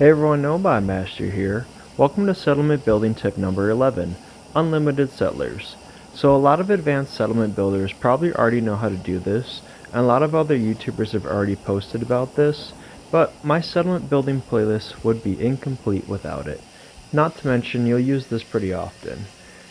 Hey everyone, NoModMaster here. Welcome to settlement building tip number 11, unlimited settlers. So a lot of advanced settlement builders probably already know how to do this, and a lot of other YouTubers have already posted about this, but my settlement building playlist would be incomplete without it. Not to mention, you'll use this pretty often.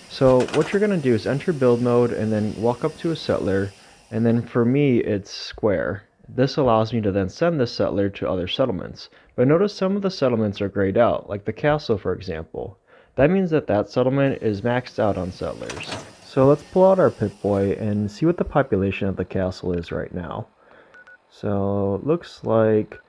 So what you're going to do is enter build mode and then walk up to a settler, and then for me it's square. This allows me to then send this settler to other settlements. But notice some of the settlements are grayed out, like the castle for example. That means that that settlement is maxed out on settlers. So let's pull out our Pip-Boy and see what the population of the castle is right now. So it looks like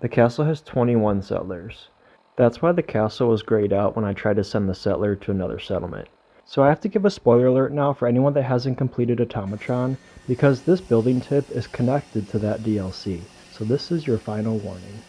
the castle has 21 settlers. That's why the castle was grayed out when I tried to send the settler to another settlement. So I have to give a spoiler alert now for anyone that hasn't completed Automatron, because this building tip is connected to that DLC. So this is your final warning.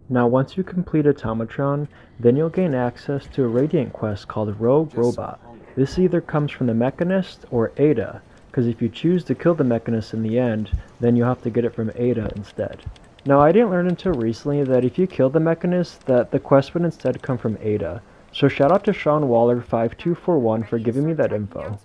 Now once you complete Automatron, then you'll gain access to a Radiant quest called Rogue Robot. This either comes from the Mechanist or Ada, because if you choose to kill the Mechanist in the end, then you'll have to get it from Ada instead. Now I didn't learn until recently that if you kill the Mechanist, that the quest would instead come from Ada. So shout out to Sean Waller 5241 for giving me that info.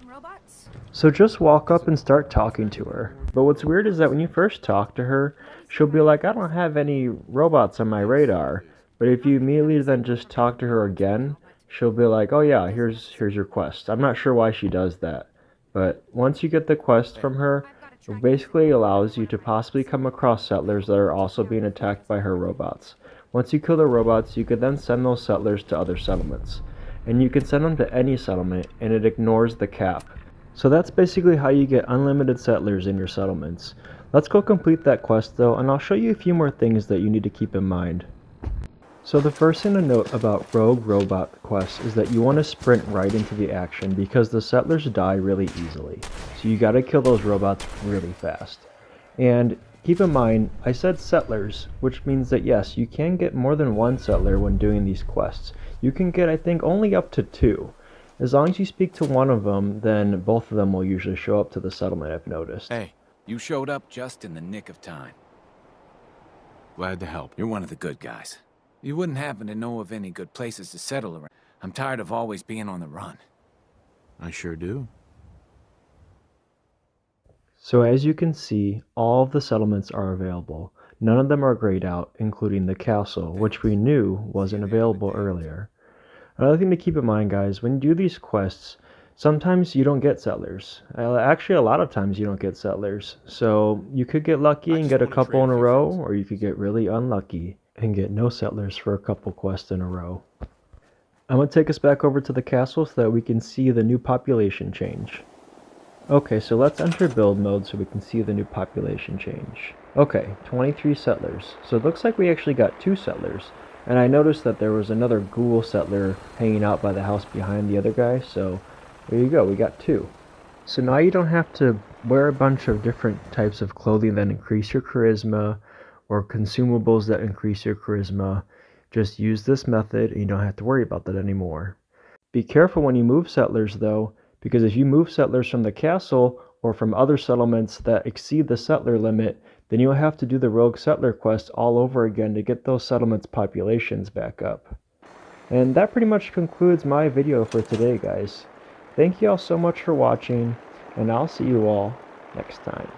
So just walk up and start talking to her. But what's weird is that when you first talk to her, she'll be like, I don't have any robots on my radar. But if you immediately then just talk to her again, she'll be like, oh yeah, here's your quest. I'm not sure why she does that. But once you get the quest from her, it basically allows you to possibly come across settlers that are also being attacked by her robots. Once you kill the robots, you can then send those settlers to other settlements. And you can send them to any settlement, and it ignores the cap. So that's basically how you get unlimited settlers in your settlements. Let's go complete that quest though, and I'll show you a few more things that you need to keep in mind. So the first thing to note about Rogue Robot quests is that you want to sprint right into the action because the settlers die really easily. So you gotta kill those robots really fast. And keep in mind, I said settlers, which means that yes, you can get more than one settler when doing these quests. You can get, I think, only up to 2. As long as you speak to one of them, then both of them will usually show up to the settlement, I've noticed. Hey, you showed up just in the nick of time. Glad to help. You're one of the good guys. You wouldn't happen to know of any good places to settle around. I'm tired of always being on the run. I sure do. So as you can see, all of the settlements are available. None of them are grayed out, including the castle, which we knew wasn't available earlier. Another thing to keep in mind, guys, when you do these quests, sometimes you don't get settlers. Actually, a lot of times you don't get settlers. So you could get lucky and get a couple in a row, or you could get really unlucky and get no settlers for a couple quests in a row. I'm going to take us back over to the castle so that we can see the new population change. Okay, so let's enter build mode so we can see the new population change. Okay, 23 settlers. So it looks like we actually got 2 settlers. And I noticed that there was another ghoul settler hanging out by the house behind the other guy, so there you go, we got 2. So now you don't have to wear a bunch of different types of clothing that increase your charisma, or consumables that increase your charisma. Just use this method and you don't have to worry about that anymore. Be careful when you move settlers though, because if you move settlers from the castle or from other settlements that exceed the settler limit, then you'll have to do the rogue settler quest all over again to get those settlements' populations back up. And that pretty much concludes my video for today, guys. Thank you all so much for watching, and I'll see you all next time.